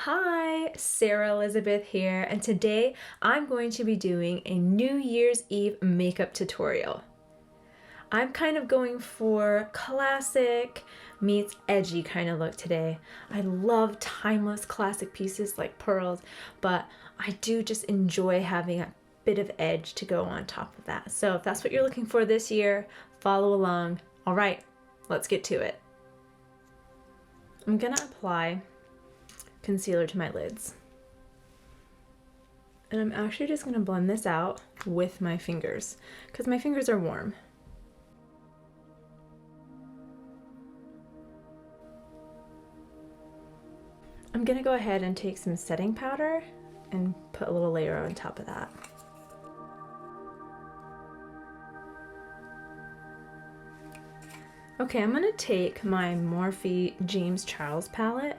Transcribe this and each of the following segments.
Hi, Sarah Elizabeth here, and today I'm going to be doing a New Year's Eve makeup tutorial. I'm kind of going for classic meets edgy kind of look today. I love timeless classic pieces like pearls, but I do just enjoy having a bit of edge to go on top of that. So if that's what you're looking for this year, follow along. All right, let's get to it. I'm gonna apply concealer to my lids. And I'm actually just going to blend this out with my fingers because my fingers are warm. I'm going to go ahead and take some setting powder and put a little layer on top of that. Okay, I'm going to take my Morphe James Charles palette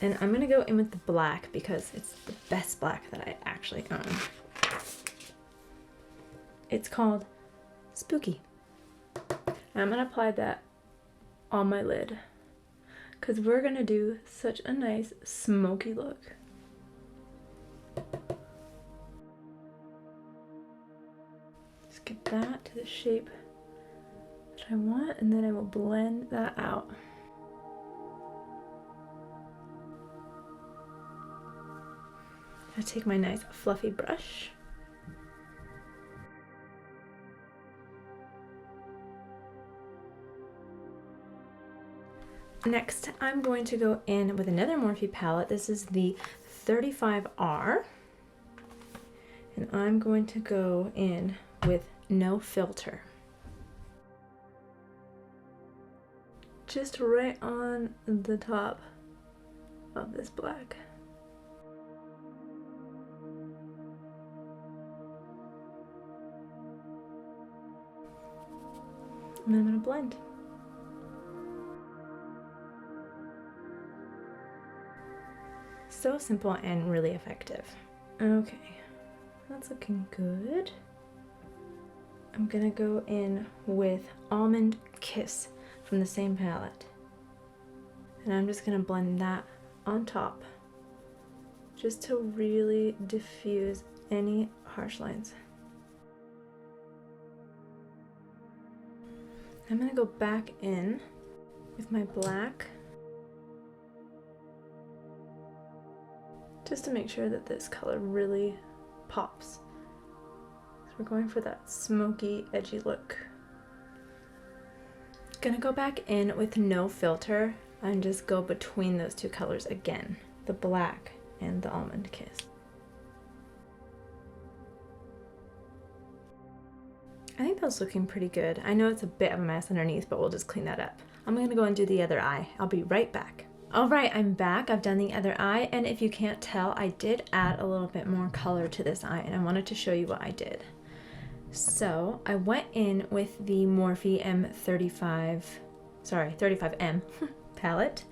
and I'm going to go in with the black because it's the best black that I actually own. It's called Spooky. And I'm going to apply that on my lid because we're going to do such a nice smoky look. Just get that to the shape that I want and then I will blend that out. I'll take my nice fluffy brush. Next, I'm going to go in with another Morphe palette. This is the 35R. And I'm going to go in with No Filter. Just right on the top of this black. And then I'm going to blend. So simple and really effective. Okay, that's looking good. I'm going to go in with Almond Kiss from the same palette. And I'm just going to blend that on top just to really diffuse any harsh lines. I'm going to go back in with my black just to make sure that this color really pops. So we're going for that smoky, edgy look. Gonna go back in with No Filter and just go between those two colors again, the black and the Almond Kiss. I think that's looking pretty good. I know it's a bit of a mess underneath, but we'll just clean that up. I'm gonna go and do the other eye. I'll be right back. All right, I'm back. I've done the other eye, and if you can't tell, I did add a little bit more color to this eye, and I wanted to show you what I did. So I went in with the Morphe 35M palette.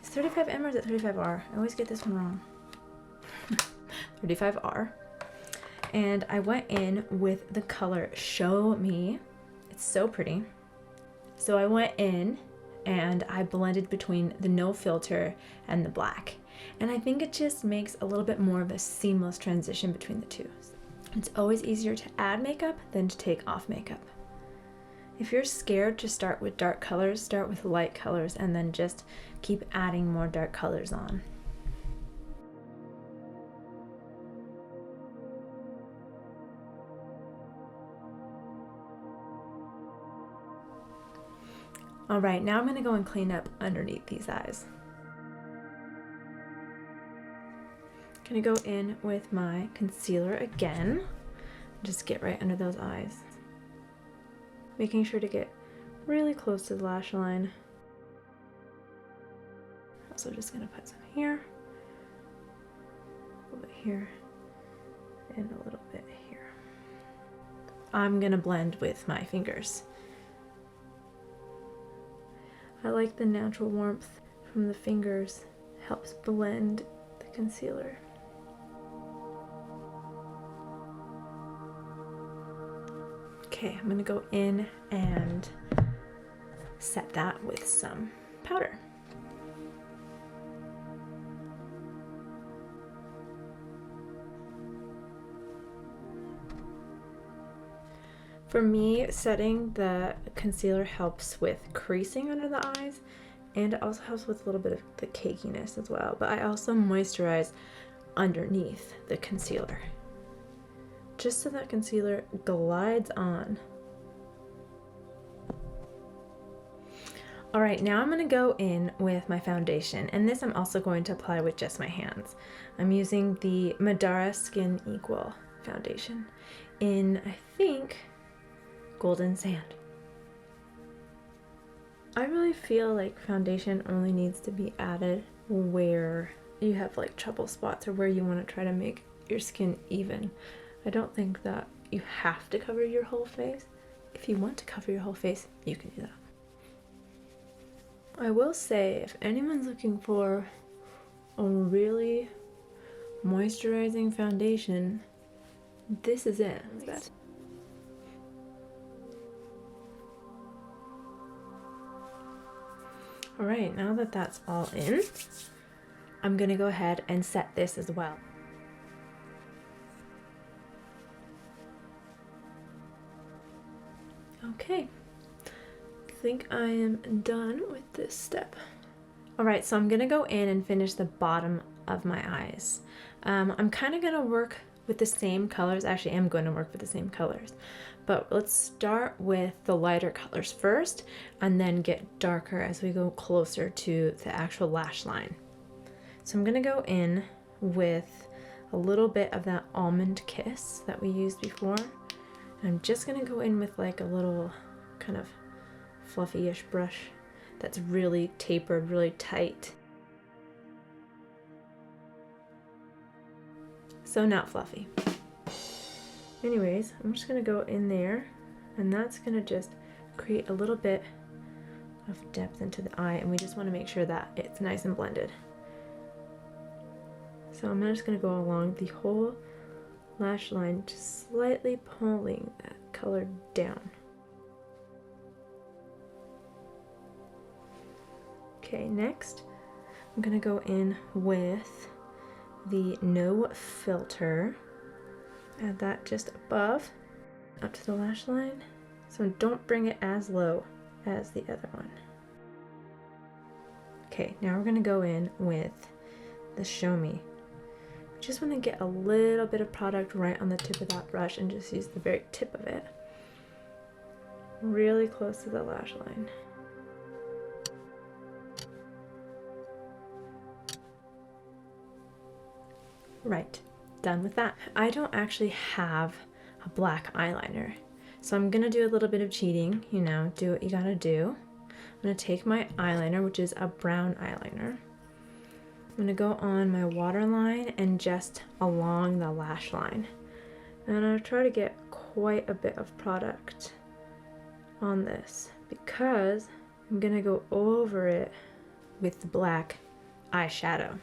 Is it 35M or is it 35R? I always get this one wrong. 35R. And I went in with the color Show Me. It's so pretty. So I went in and I blended between the No Filter and the black. And I think it just makes a little bit more of a seamless transition between the two. It's always easier to add makeup than to take off makeup. If you're scared to start with dark colors, start with light colors and then just keep adding more dark colors on. All right, now I'm gonna go and clean up underneath these eyes. Gonna go in with my concealer again. Just get right under those eyes. Making sure to get really close to the lash line. Also just gonna put some here, a little bit here, and a little bit here. I'm gonna blend with my fingers. I like the natural warmth from the fingers, helps blend the concealer. Okay, I'm gonna go in and set that with some powder. For me, setting the concealer helps with creasing under the eyes, and it also helps with a little bit of the cakiness as well. But I also moisturize underneath the concealer, just so that concealer glides on. All right, now I'm gonna go in with my foundation, and this I'm also going to apply with just my hands. I'm using the Madara Skin Equal foundation in, I think, Golden Sand. I really feel like foundation only needs to be added where you have like trouble spots or where you want to try to make your skin even. I don't think that you have to cover your whole face. If you want to cover your whole face, you can do that. I will say, if anyone's looking for a really moisturizing foundation, this is it. All right, now that that's all in, I'm gonna go ahead and set this as well. Okay, I think I am done with this step. All right, so I'm gonna go in and finish the bottom of my eyes. I'm kind of gonna work with the same colors. Actually, I'm going to work with the same colors, but let's start with the lighter colors first and then get darker as we go closer to the actual lash line. So I'm going to go in with a little bit of that Almond Kiss that we used before. And I'm just going to go in with like a little kind of fluffy-ish brush that's really tapered, really tight. So not fluffy. Anyways, I'm just gonna go in there, and that's gonna just create a little bit of depth into the eye, and we just wanna make sure that it's nice and blended. So I'm just gonna go along the whole lash line, just slightly pulling that color down. Okay, next, I'm gonna go in with the No Filter. Add that just above, up to the lash line. So don't bring it as low as the other one. Okay, now we're gonna go in with the Show Me. We just wanna get a little bit of product right on the tip of that brush and just use the very tip of it. Really close to the lash line. Right, done with that. I don't actually have a black eyeliner, so I'm gonna do a little bit of cheating, you know, do what you gotta do. I'm gonna take my eyeliner, which is a brown eyeliner. I'm gonna go on my waterline and just along the lash line. And I'm gonna try to get quite a bit of product on this because I'm gonna go over it with the black eyeshadow.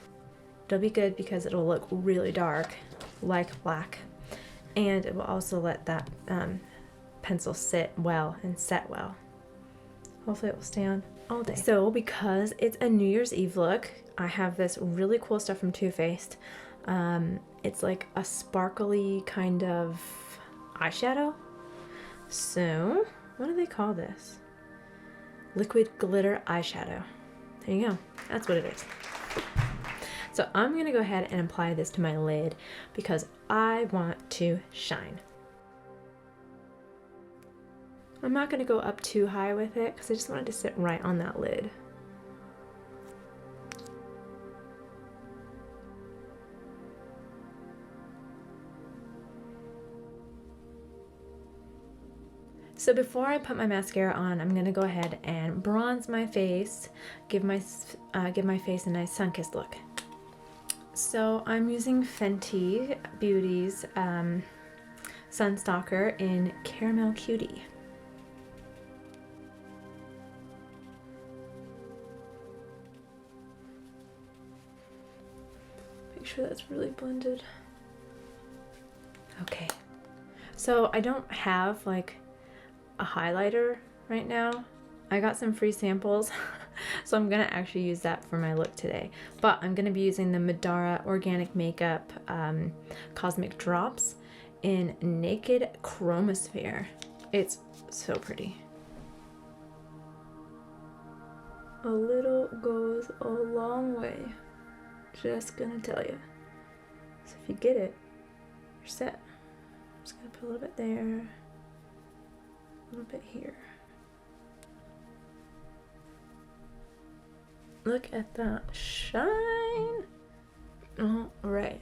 It'll be good because it'll look really dark, like black, and it will also let that pencil sit well and set well. Hopefully it will stay on all day. So because it's a New Year's Eve look, I have this really cool stuff from Too Faced. It's like a sparkly kind of eyeshadow. So what do they call this? Liquid glitter eyeshadow. There you go. That's what it is. So I'm gonna go ahead and apply this to my lid because I want to shine. I'm not gonna go up too high with it because I just wanted to sit right on that lid. So before I put my mascara on, I'm gonna go ahead and bronze my face, give my face a nice sun-kissed look. So I'm using Fenty Beauty's Sunstalker in Caramel Cutie. Make sure that's really blended. Okay, so I don't have like a highlighter right now. I got some free samples, so I'm gonna actually use that for my look today. But I'm gonna be using the Madara Organic Makeup Cosmic Drops in Naked Chromosphere. It's so pretty. A little goes a long way. Just gonna tell you. So if you get it, you're set. I'm just gonna put a little bit there, a little bit here. Look at that shine. All right.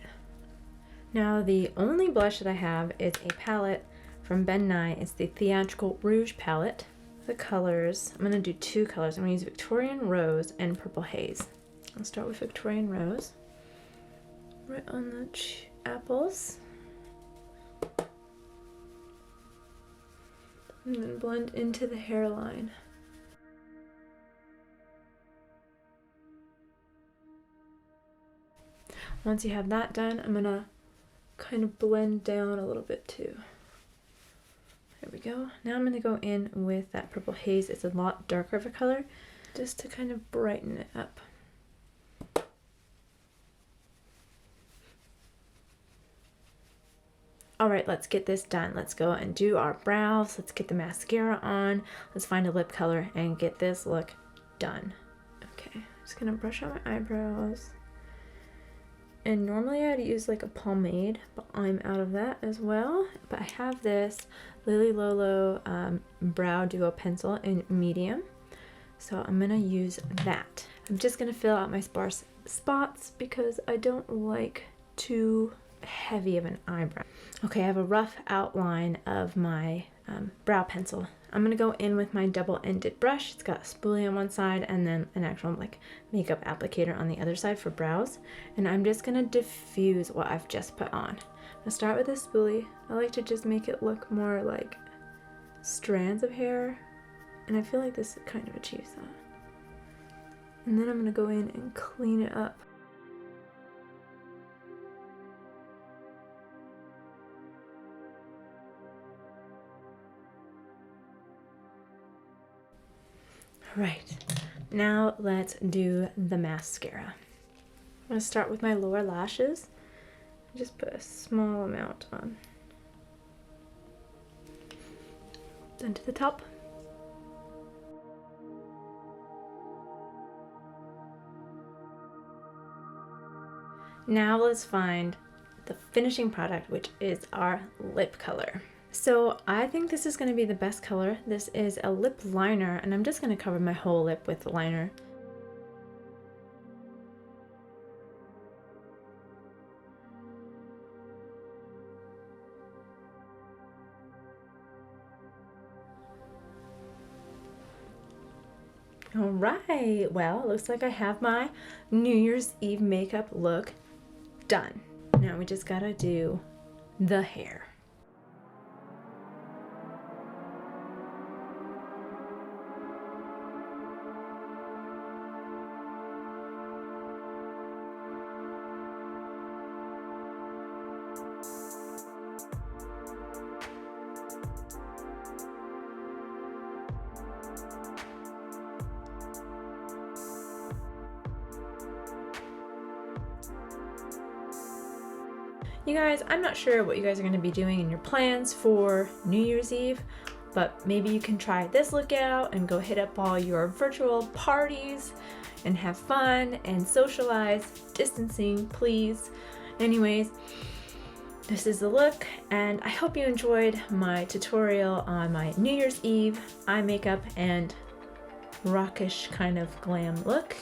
Now the only blush that I have is a palette from Ben Nye. It's the Theatrical Rouge palette. The colors, I'm gonna do two colors. I'm gonna use Victorian Rose and Purple Haze. I'll start with Victorian Rose. Right on the apples. And then blend into the hairline. Once you have that done, I'm gonna kind of blend down a little bit too. There we go. Now I'm gonna go in with that Purple Haze. It's a lot darker of a color, just to kind of brighten it up. All right, let's get this done. Let's go and do our brows. Let's get the mascara on. Let's find a lip color and get this look done. Okay, I'm just gonna brush out my eyebrows. And normally I'd use like a pomade, but I'm out of that as well. But I have this Lily Lolo Brow Duo Pencil in medium. So I'm gonna use that. I'm just gonna fill out my sparse spots because I don't like too heavy of an eyebrow. Okay, I have a rough outline of my brow pencil. I'm gonna go in with my double-ended brush. It's got a spoolie on one side and then an actual like makeup applicator on the other side for brows. And I'm just gonna diffuse what I've just put on. I'm gonna start with a spoolie. I like to just make it look more like strands of hair. And I feel like this kind of achieves that. And then I'm gonna go in and clean it up. Right, now let's do the mascara. I'm gonna start with my lower lashes. Just put a small amount on. Then to the top. Now let's find the finishing product, which is our lip color. So I think this is going to be the best color. This is a lip liner, and I'm just going to cover my whole lip with the liner. All right, well, it looks like I have my New Year's Eve makeup look done. Now we just gotta do the hair. You guys, I'm not sure what you guys are going to be doing in your plans for New Year's Eve, but maybe you can try this look out and go hit up all your virtual parties and have fun and socialize. Distancing, please. Anyways, this is the look, and I hope you enjoyed my tutorial on my New Year's Eve eye makeup and rockish kind of glam look.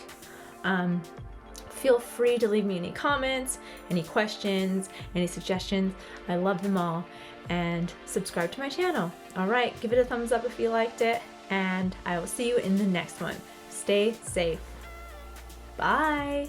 Feel free to leave me any comments, any questions, any suggestions. I love them all. And subscribe to my channel. All right, give it a thumbs up if you liked it, and I will see you in the next one. Stay safe. Bye.